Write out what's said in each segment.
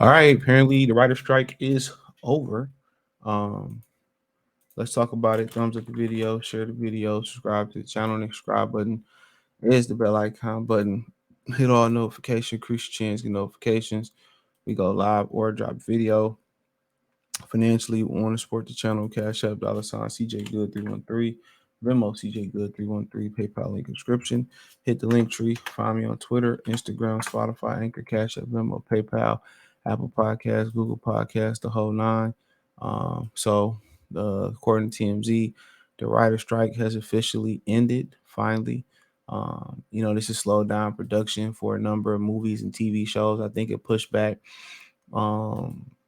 All right, apparently the writer strike is over. Um, let's talk about it. Thumbs up the video, share the video, subscribe to the channel, and the subscribe button. There's the bell icon button. Hit all notifications, increase your chance, get notifications. We go live or drop video. Financially, we want to support the channel. Cash App, $ CJ Good 313. Venmo CJ Good 313. PayPal link in description. Hit the link tree. Find me on Twitter, Instagram, Spotify, Anchor, Cash App, Venmo, PayPal, Apple Podcasts, Google Podcasts, the whole nine. According to TMZ, the writer strike has officially ended. Finally, this has slowed down production for a number of movies and TV shows. I think it pushed back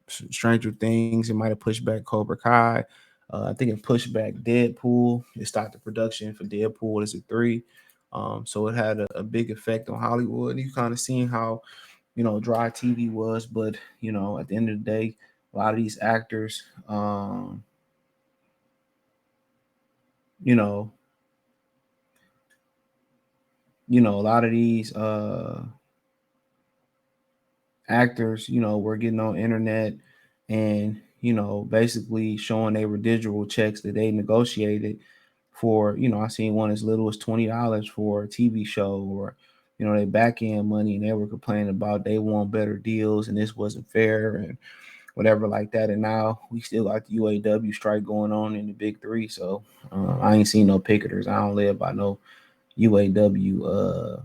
Stranger Things. It might have pushed back Cobra Kai. I think it pushed back Deadpool. It stopped the production for Deadpool. Is it 3? So it had a big effect on Hollywood. You kind of seen how dry TV was, but at the end of the day, a lot of these actors, you know, a lot of these actors, were getting on internet and, basically showing their residual checks that they negotiated for, I seen one as little as $20 for a TV show, or, they back end money, and they were complaining about they want better deals and this wasn't fair and whatever like that. And now we still got the UAW strike going on in the big three. So I ain't seen no picketers. I don't live by no UAW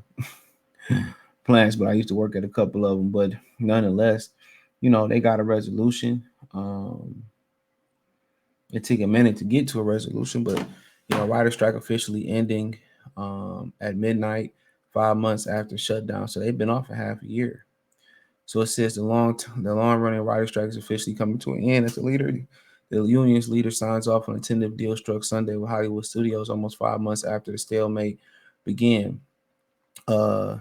plants, but I used to work at a couple of them. But nonetheless, they got a resolution. It took a minute to get to a resolution, but rider strike officially ending at midnight, 5 months after shutdown. So they've been off for half a year. So it says the long running rider strike is officially coming to an end. As the union's leader signs off on a tentative deal struck Sunday with Hollywood studios, almost 5 months after the stalemate began. Uh,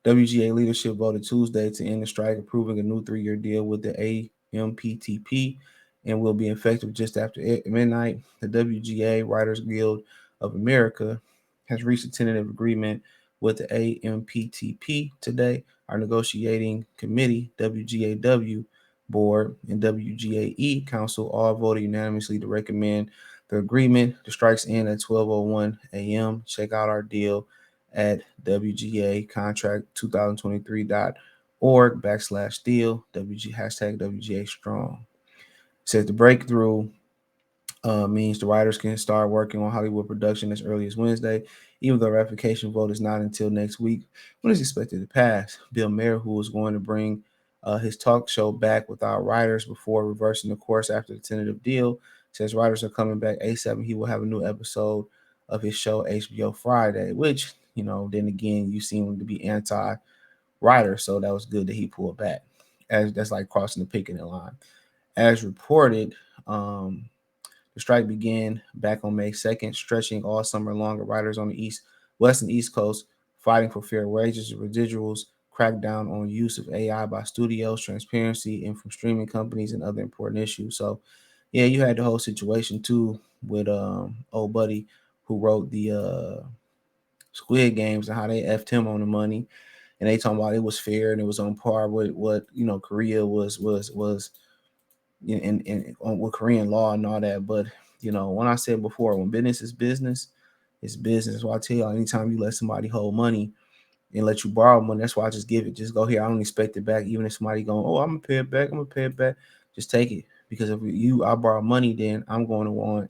WGA leadership voted Tuesday to end the strike, approving a new 3-year deal with the AMPTP, and will be effective just after midnight. The WGA, Writers Guild of America, has reached a tentative agreement with the AMPTP today. Our negotiating committee, WGAW board, and WGAE council all voted unanimously to recommend the agreement. The strikes end at 12:01 a.m. Check out our deal at WGA contract 2023.org/deal, WGA strong. It says the breakthrough means the writers can start working on Hollywood production as early as Wednesday, even though the ratification vote is not until next week when it's expected to pass. Bill Maher, who is going to bring his talk show back without writers before reversing the course after the tentative deal, says writers are coming back ASAP and he will have a new episode of his show HBO Friday, which, then again, you seem to be anti-writer, so that was good that he pulled back. As that's like crossing the picketing line. As reported, the strike began back on May 2nd, stretching all summer long. Writers on the west and east coast fighting for fair wages and residuals, crack down on use of AI by studios, transparency, and from streaming companies, and other important issues. So, yeah, you had the whole situation too with old buddy who wrote the Squid Games and how they effed him on the money, and they talking about it was fair and it was on par with what Korea was with Korean law and all that. But when I said before, when business is business, it's business. So I tell you, anytime you let somebody hold money and let you borrow money, that's why I just give it. Just go here. I don't expect it back. Even if somebody going, oh, I'm gonna pay it back. I'm gonna pay it back. Just take it, because if I borrow money, then I'm going to want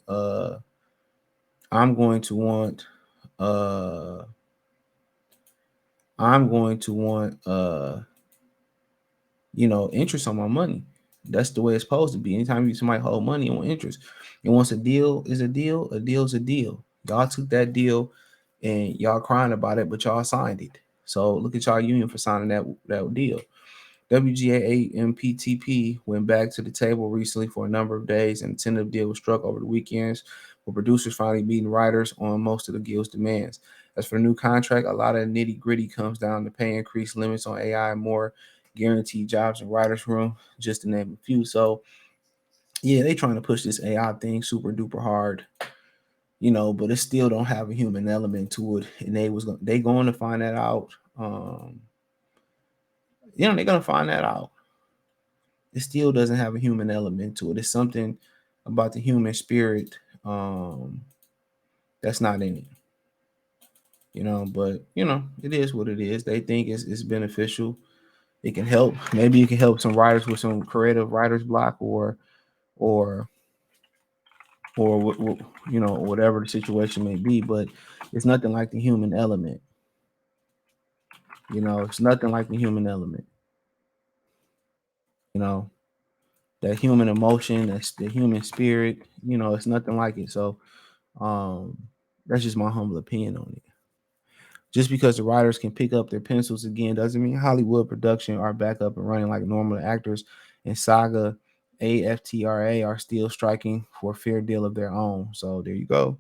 I'm going to want uh I'm going to want interest on my money. That's the way it's supposed to be. Anytime you somebody hold money, you want interest. And once a deal is a deal is a deal. Y'all took that deal and y'all crying about it, but y'all signed it. So look at y'all union for signing that deal. WGA MPTP went back to the table recently for a number of days, and a tentative deal was struck over the weekends, with producers finally meeting writers on most of the guild's demands. As for the new contract, a lot of nitty gritty comes down to pay increase, limits on AI, and more guaranteed jobs in writers' room, just to name a few. So, yeah, they trying to push this AI thing super duper hard, but it still don't have a human element to it, and they going to find that out. They're gonna find that out. it still doesn't have a human element to it. It's something about the human spirit that's not in it. But it is what it is. They think it's beneficial. It can help. Maybe it can help some writers with some creative writer's block, or whatever the situation may be. But it's nothing like the human element. It's nothing like the human element. You know, that human emotion, that's the human spirit. It's nothing like it. So um, that's just my humble opinion on it. Just because the writers can pick up their pencils again doesn't mean Hollywood production are back up and running like normal. Actors and Saga AFTRA are still striking for a fair deal of their own. So there you go.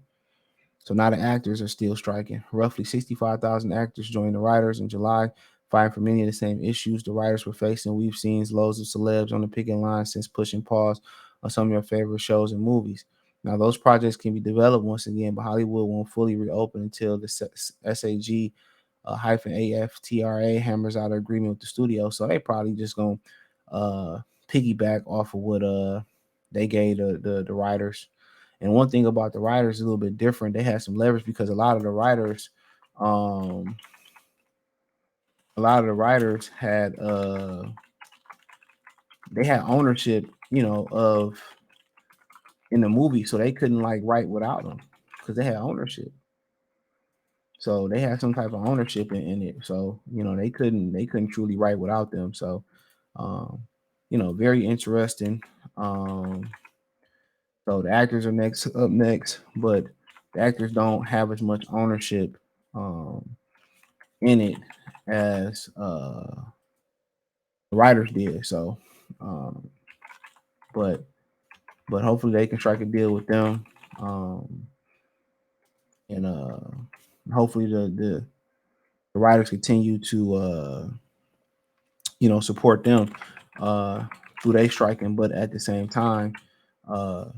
So now the actors are still striking. Roughly 65,000 actors joined the writers in July, fighting for many of the same issues the writers were facing. We've seen loads of celebs on the picking line since pushing pause on some of your favorite shows and movies. Now, those projects can be developed once again, but Hollywood won't fully reopen until the SAG hyphen AFTRA hammers out an agreement with the studio. So they probably just gonna piggyback off of what they gave the writers. And one thing about the writers is a little bit different. They had some leverage because um, a lot of the writers had they had ownership, of in the movie, so they couldn't like write without them because they had ownership. So they had some type of ownership in it. So they couldn't truly write without them. So um, very interesting. Um, so the actors are up next, but the actors don't have as much ownership in it as the writers did. So, um, but hopefully they can strike a deal with them, um, and hopefully the writers continue to support them uh, through they striking. But at the same time, uh,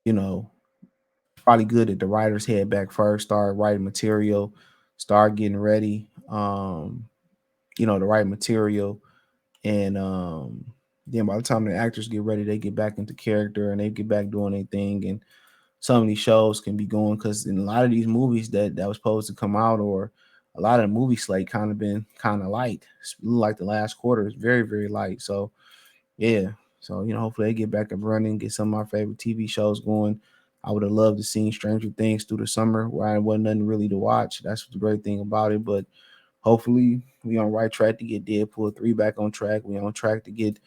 you know, probably good that the writers head back first, start writing material, start getting ready. To write material, and then by the time the actors get ready, they get back into character and they get back doing their thing. And some of these shows can be going because in a lot of these movies that was supposed to come out, or a lot of the movie slate kind of been kind of light. It's like the last quarter is very very light. So yeah, so hopefully they get back up running, get some of my favorite TV shows going. I would have loved to see Stranger Things through the summer where I wasn't nothing really to watch. That's the great thing about it. But hopefully we on right track to get Deadpool 3 back on track. We on track to get,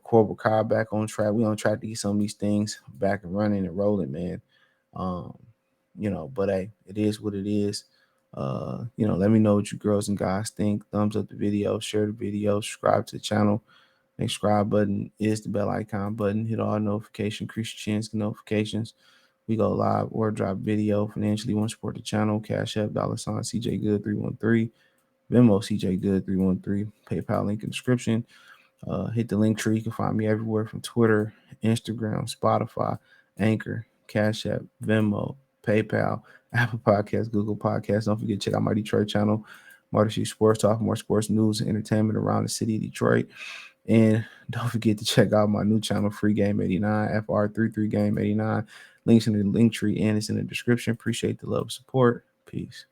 Cobra Kai back on track. We on track to get some of these things back and running and rolling, man. Um, but hey, it is what it is. Let me know what you girls and guys think. Thumbs up the video, share the video, subscribe to the channel. The subscribe button is the bell icon button. Hit all notifications, increase your chance, notifications. We go live or drop video. Financially, want to support the channel. Cash App, $ CJ Good 313. Venmo CJ Good 313. PayPal link in the description. Hit the link tree. You can find me everywhere from Twitter, Instagram, Spotify, Anchor, Cash App, Venmo, PayPal, Apple Podcasts, Google Podcasts. Don't forget to check out my Detroit channel, Marty C Sports Talk, more sports news and entertainment around the city of Detroit. And don't forget to check out my new channel, Free Game 89, FR33 Game 89. Links in the link tree and it's in the description. Appreciate the love and support. Peace.